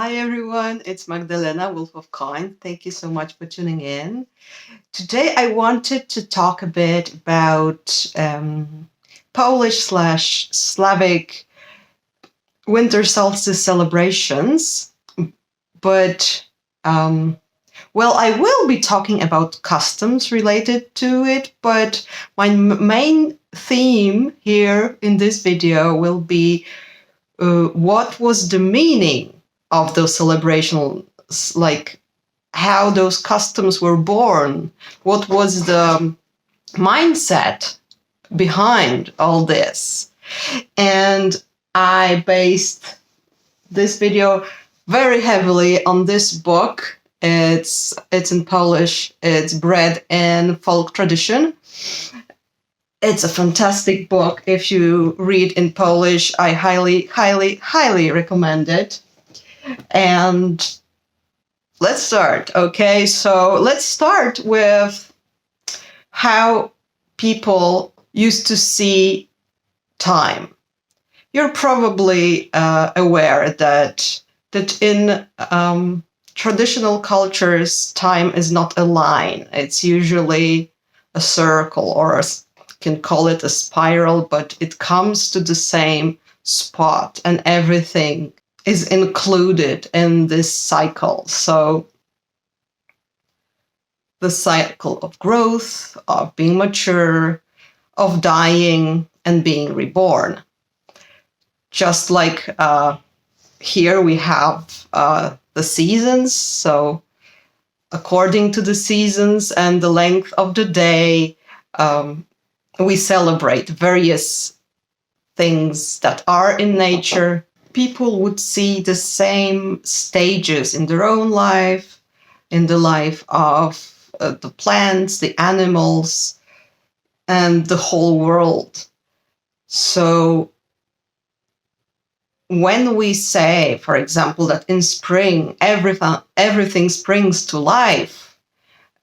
Hi everyone, it's Magdalena, Wolf of Kind. Thank you so much for tuning in. Today I wanted to talk a bit about Polish slash Slavic winter solstice celebrations, but I will be talking about customs related to it, but my main theme here in this video will be what was the meaning of those celebrations, like how those customs were born, what was the mindset behind all this. And I based this video very heavily on this book. It's in Polish. It's Bread and Folk Tradition. It's a fantastic book. If you read in Polish, I highly recommend it. And let's start. Okay, so let's start with how people used to see time. You're probably aware that in traditional cultures, time is not a line. It's usually a circle, or can call it a spiral, but it comes to the same spot, and everything is included in this cycle. So the cycle of growth, of being mature, of dying, and being reborn. Just like here we have the seasons. So according to the seasons and the length of the day, we celebrate various things that are in nature. People would see the same stages in their own life, in the life of the plants, the animals, and the whole world. So when we say, for example, that in spring everything springs to life,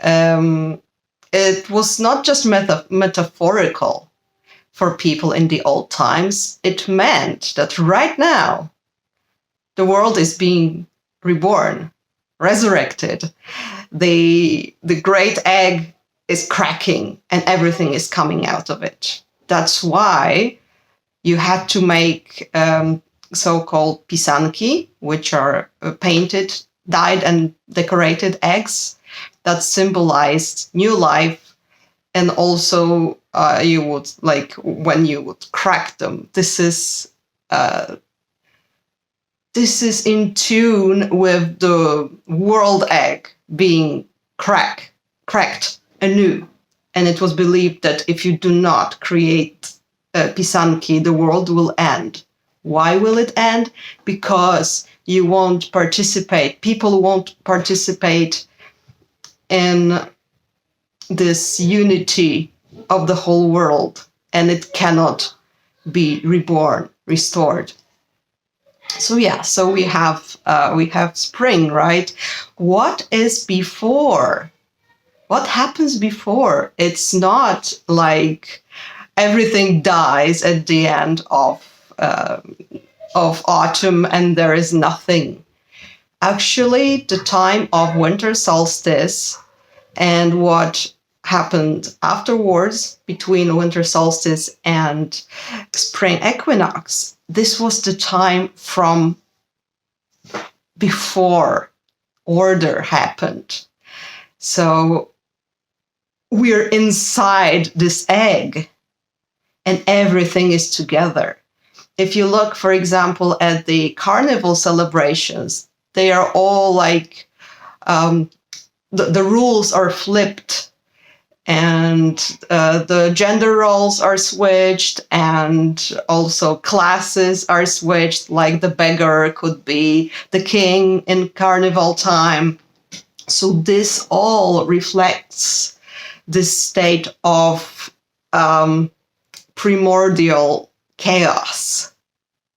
it was not just metaphorical for people in the old times. It meant that right now the world is being reborn, resurrected. The great egg is cracking and everything is coming out of it. That's why you had to make so-called pisanki, which are painted, dyed and decorated eggs that symbolized new life. And also you would, like, when you would crack them, this is in tune with the world egg being cracked anew. And it was believed that if you do not create pisanki, the world will end. Why will it end? Because you won't participate. People won't participate in this unity of the whole world, and it cannot be reborn, restored. So we have spring, right? What is before? What happens before? It's not like everything dies at the end of autumn and there is nothing. Actually, the time of winter solstice and what happened afterwards between winter solstice and spring equinox, this was the time from before order happened. So we're inside this egg and everything is together. If you look, for example, at the carnival celebrations, they are all like the rules are flipped, and the gender roles are switched, and also classes are switched, like the beggar could be the king in carnival time. So this all reflects this state of primordial chaos.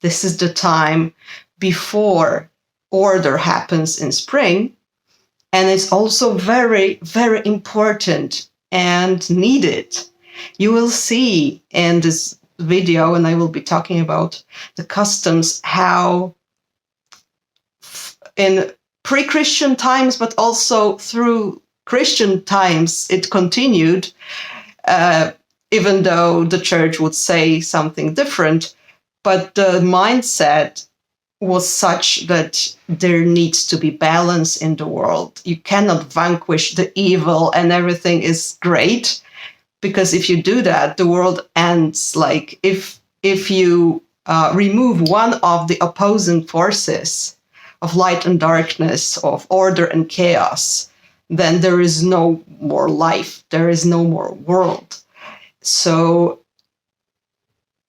This is the time before order happens in spring. And it's also very, very important and needed. You will see in this video, and I will be talking about the customs, how in pre-Christian times, but also through Christian times, it continued, even though the church would say something different. But the mindset was such that there needs to be balance in the world. You cannot vanquish the evil and everything is great, because if you do that, the world ends. Like if you remove one of the opposing forces of light and darkness, of order and chaos, then there is no more life. There is no more world. So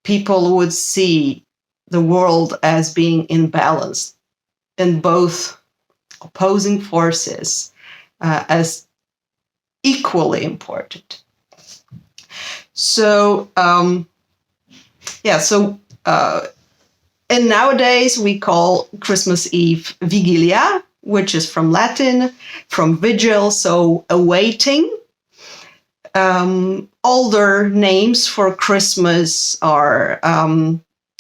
people would see the world as being imbalanced, and both opposing forces as equally important. So, and nowadays we call Christmas Eve Vigilia, which is from Latin, from vigil, so awaiting. Older names for Christmas are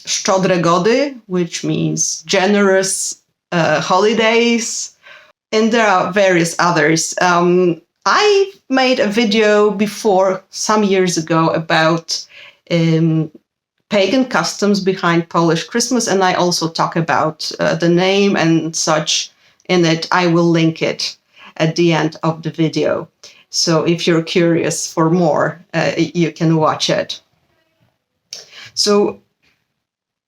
Szczodre Gody, which means generous holidays, and there are various others. I made a video before, some years ago, about pagan customs behind Polish Christmas, and I also talk about the name and such in it. I will link it at the end of the video. So if you're curious for more, you can watch it. So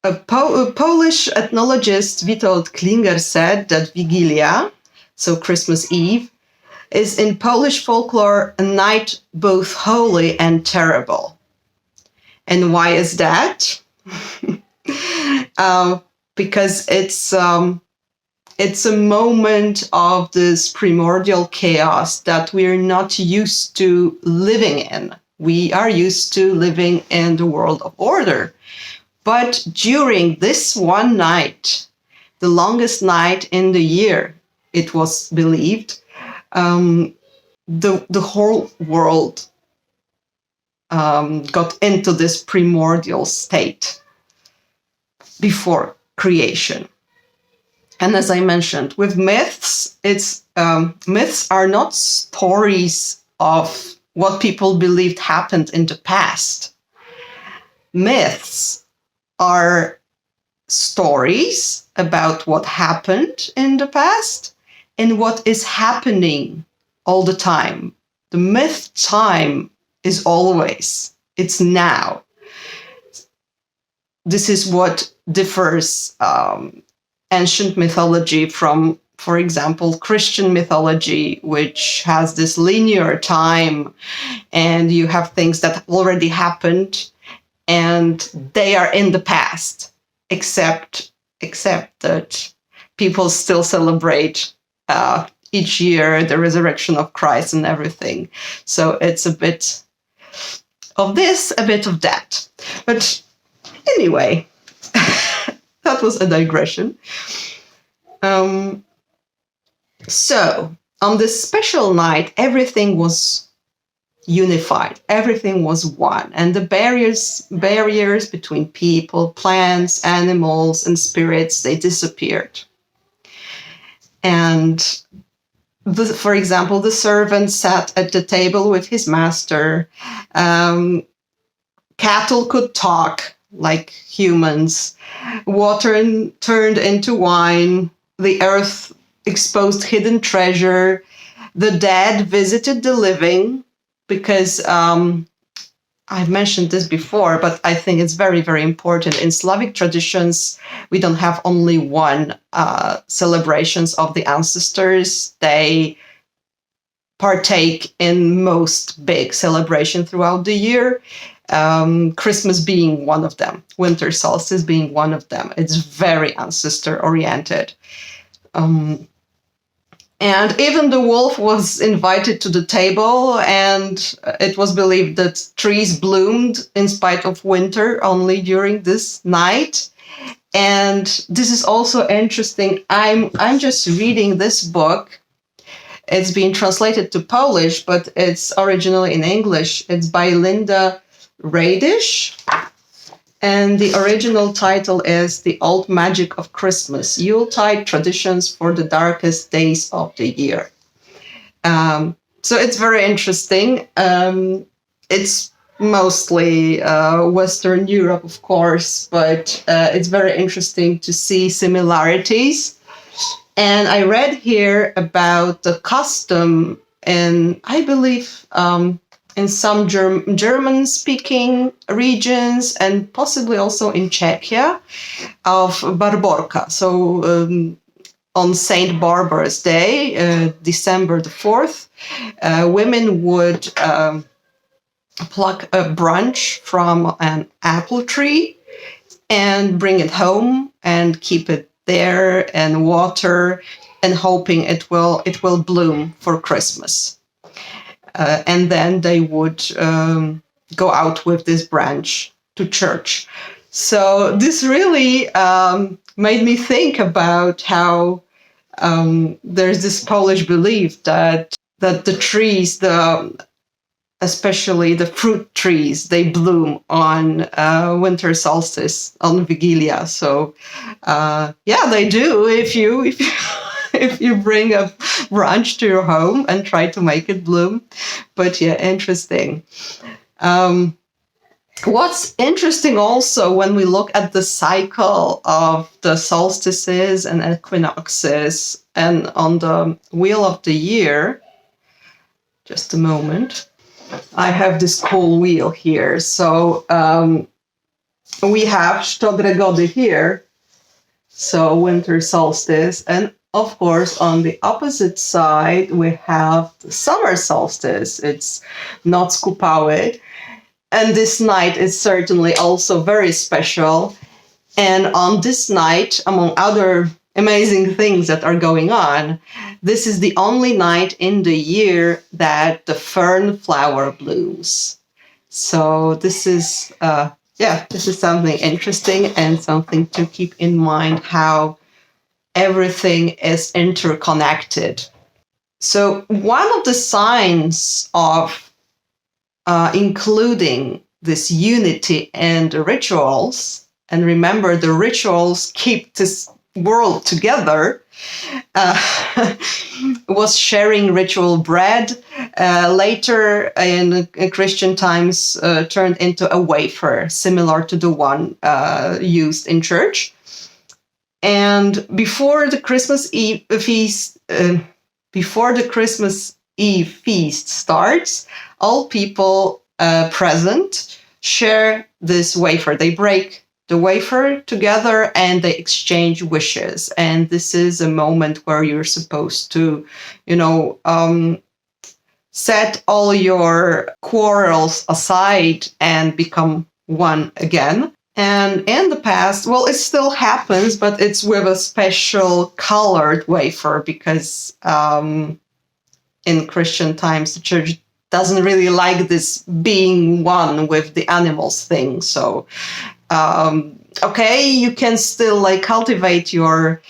a Polish ethnologist, Witold Klinger, said that Vigilia, so Christmas Eve, is in Polish folklore a night both holy and terrible. And why is that? Because it's a moment of this primordial chaos that we're not used to living in. We are used to living in the world of order. But during this one night, the longest night in the year, it was believed, the whole world got into this primordial state before creation. And as I mentioned, with myths, myths are not stories of what people believed happened in the past. Myths are stories about what happened in the past and what is happening all the time. The myth time is always, it's now. This is what differs ancient mythology from, for example, Christian mythology, which has this linear time, and you have things that already happened and they are in the past, except that people still celebrate each year the resurrection of Christ and everything. So it's a bit of this, a bit of that. But anyway, that was a digression. So on this special night, everything was unified. Everything was one. And the barriers between people, plants, animals, and spirits, they disappeared. And for example, the servant sat at the table with his master. Cattle could talk like humans. Water turned into wine. The earth exposed hidden treasure. The dead visited the living, because I've mentioned this before, but I think it's very, very important. In Slavic traditions, we don't have only one celebrations of the ancestors. They partake in most big celebration throughout the year. Christmas being one of them, winter solstice being one of them. It's very ancestor oriented. And even the wolf was invited to the table, and it was believed that trees bloomed in spite of winter only during this night. And this is also interesting. I'm just reading this book. It's been translated to Polish, but it's originally in English. It's by Linda Radish. And the original title is The Old Magic of Christmas, Yuletide Traditions for the Darkest Days of the Year. So it's very interesting. It's mostly Western Europe, of course, but it's very interesting to see similarities. And I read here about the custom in, I believe, in some German-speaking regions and possibly also in Czechia, of Barborka. So on Saint Barbara's Day, December the 4th, women would pluck a branch from an apple tree and bring it home and keep it there and water and hoping it will bloom for Christmas. And then they would go out with this branch to church. So this really made me think about how there's this Polish belief that the trees, especially the fruit trees, they bloom on winter solstice, on Vigilia. So they do if you if you bring a branch to your home and try to make it bloom. But yeah, interesting. What's interesting also when we look at the cycle of the solstices and equinoxes and on the wheel of the year, just a moment, I have this cool wheel here. So we have Szczodre Gody here, so winter solstice, and of course, on the opposite side, we have the summer solstice. It's Noc Kupały. And this night is certainly also very special. And on this night, among other amazing things that are going on, this is the only night in the year that the fern flower blooms. So this is something interesting and something to keep in mind, how everything is interconnected. So one of the signs of including this unity and the rituals, and remember the rituals keep this world together, was sharing ritual bread. Later in Christian times turned into a wafer similar to the one used in church. And before the Christmas Eve feast starts, all people present share this wafer. They break the wafer together and they exchange wishes. And this is a moment where you're supposed to, set all your quarrels aside and become one again. And in the past, well, it still happens, but it's with a special colored wafer because in Christian times, the church doesn't really like this being one with the animals thing. So, you can still cultivate your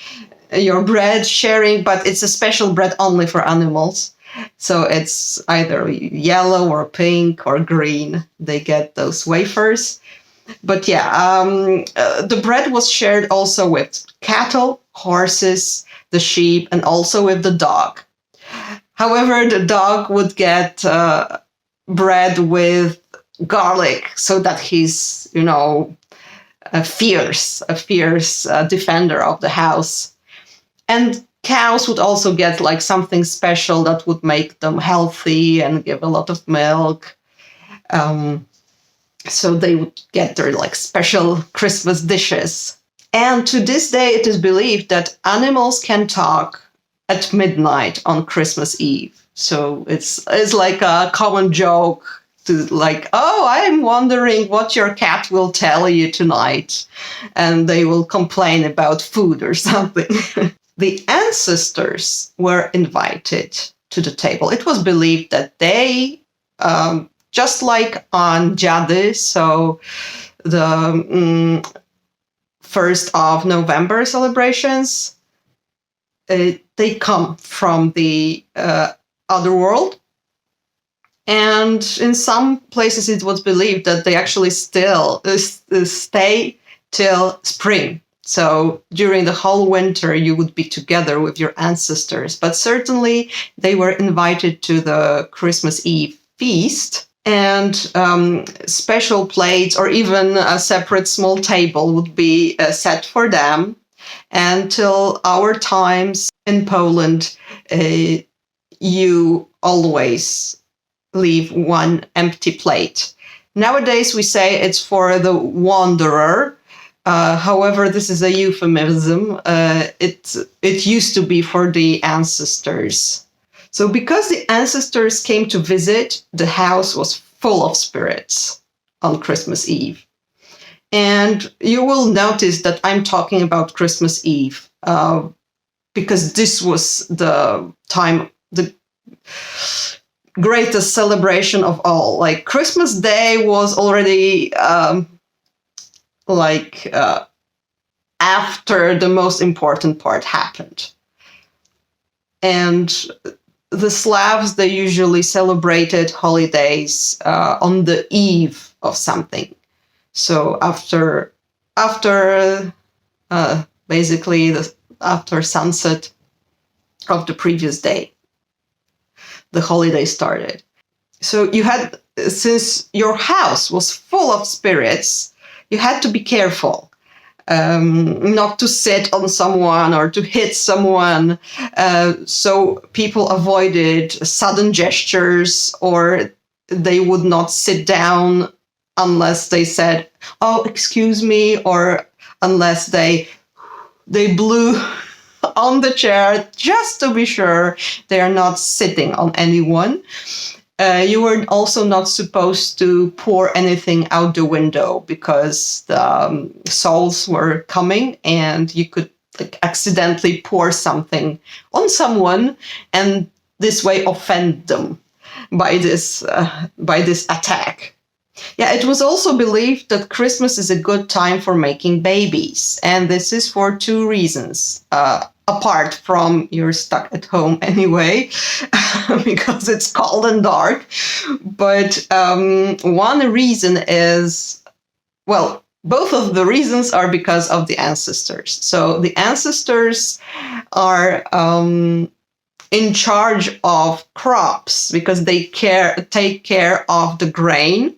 bread sharing, but it's a special bread only for animals. So it's either yellow or pink or green. They get those wafers. But the bread was shared also with cattle, horses, the sheep, and also with the dog. However, the dog would get bread with garlic so that he's, a fierce defender of the house. And cows would also get something special that would make them healthy and give a lot of milk. So they would get their special Christmas dishes. And to this day, it is believed that animals can talk at midnight on Christmas Eve. So it's like a common joke to I'm wondering what your cat will tell you tonight. And they will complain about food or something. The ancestors were invited to the table. It was believed that they, just like on Dziady, so the 1st of November celebrations, they come from the other world, And in some places, it was believed that they actually still stay till spring. So during the whole winter, you would be together with your ancestors. But certainly, they were invited to the Christmas Eve feast. And special plates or even a separate small table would be set for them. Until our times in Poland, you always leave one empty plate. Nowadays, we say it's for the wanderer. However, this is a euphemism. It used to be for the ancestors. So because the ancestors came to visit, the house was full of spirits on Christmas Eve. And you will notice that I'm talking about Christmas Eve because this was the time, the greatest celebration of all. Like Christmas Day was already after the most important part happened. And the Slavs, they usually celebrated holidays on the eve of something. So after sunset of the previous day, the holiday started. So since your house was full of spirits, you had to be careful. Not to sit on someone or to hit someone. So people avoided sudden gestures, or they would not sit down unless they said, "Oh, excuse me," or unless they blew on the chair just to be sure they are not sitting on anyone. You were also not supposed to pour anything out the window because the souls were coming, and you could accidentally pour something on someone and this way offend them by this attack. Yeah, it was also believed that Christmas is a good time for making babies, and this is for two reasons. Apart from you're stuck at home anyway, because it's cold and dark. But one reason is, well, both of the reasons are because of the ancestors. So the ancestors are in charge of crops because they take care of the grain,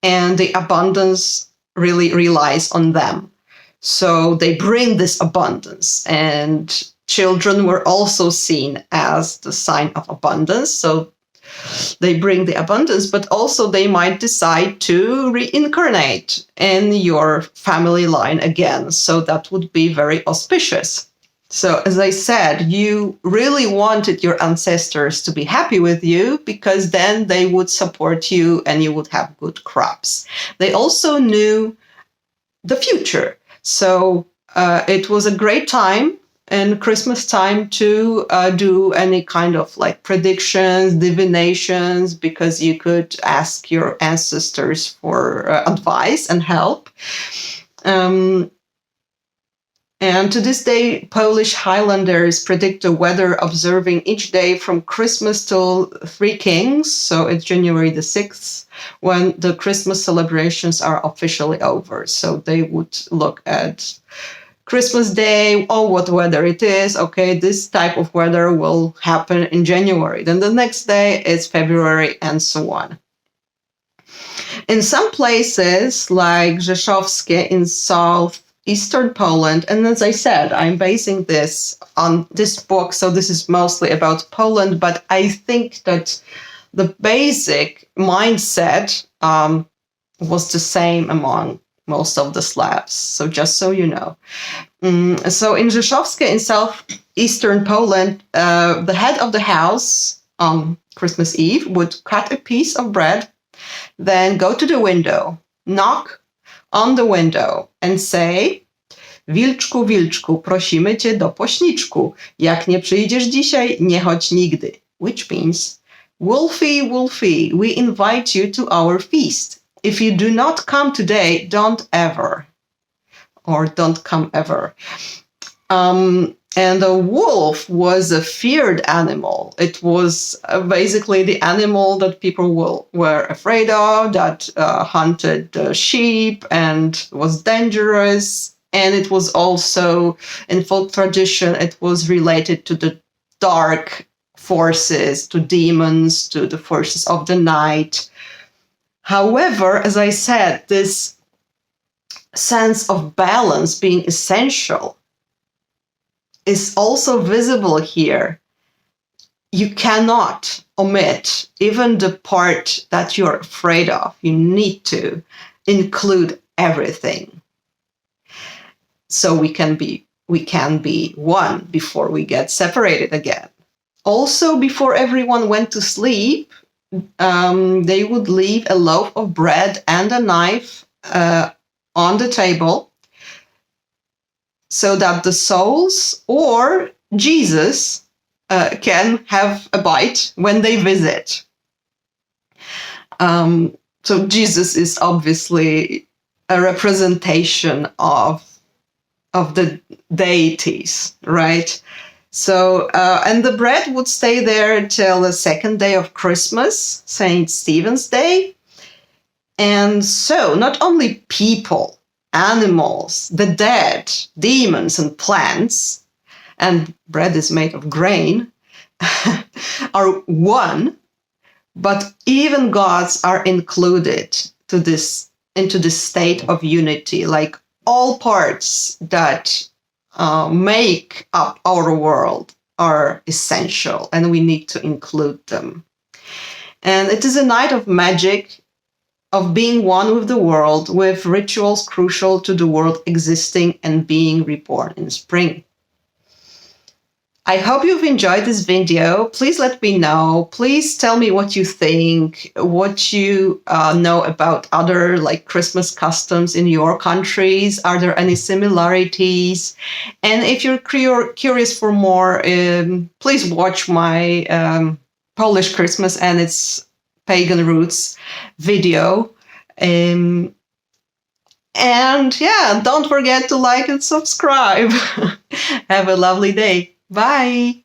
and the abundance really relies on them. So they bring this abundance, and children were also seen as the sign of abundance. So they bring the abundance, but also they might decide to reincarnate in your family line again. So that would be very auspicious. So as I said, you really wanted your ancestors to be happy with you because then they would support you and you would have good crops. They also knew the future. So it was a great time in Christmas time to do any kind of predictions, divinations, because you could ask your ancestors for advice and help. And to this day, Polish Highlanders predict the weather observing each day from Christmas till Three Kings. So it's January the 6th when the Christmas celebrations are officially over. So they would look at Christmas Day, what weather it is. Okay, this type of weather will happen in January. Then the next day is February and so on. In some places like Rzeszowskie in southeastern Poland, and as I said, I'm basing this on this book, so this is mostly about Poland, but I think that the basic mindset was the same among most of the Slavs. So just so you know. So in Rzeszowskie in southeastern Poland, the head of the house on Christmas Eve would cut a piece of bread, then go to the window, knock on the window and say, "Wilczku, wilczku, prosimy cię do pośniczku. Jak nie przyjdziesz dzisiaj, nie chodź nigdy." Which means, "Wolfie, Wolfie, we invite you to our feast. If you do not come today, don't ever." Or don't come ever. And a wolf was a feared animal. It was basically the animal that people were afraid of, that hunted sheep and was dangerous. And it was also, in folk tradition, it was related to the dark forces, to demons, to the forces of the night. However, as I said, this sense of balance being essential is also visible here. You cannot omit even the part that you're afraid of. You need to include everything. So we can be one before we get separated again. Also, before everyone went to sleep, they would leave a loaf of bread and a knife on the table, so that the souls or Jesus can have a bite when they visit. So Jesus is obviously a representation of the deities, right? So, and the bread would stay there till the second day of Christmas, St. Stephen's Day. And so not only people, animals, the dead, demons, and plants, and bread is made of grain, are one, but even gods are included into this state of unity. Like all parts that make up our world are essential, and we need to include them. And it is a night of magic, of being one with the world, with rituals crucial to the world existing and being reborn in spring. I hope you've enjoyed this video. Please let me know. Please tell me what you think, what you know about other like Christmas customs in your countries. Are there any similarities? And if you're curious for more, please watch my Polish Christmas and its pagan roots video. And yeah, don't forget to like and subscribe. Have a lovely day. Bye.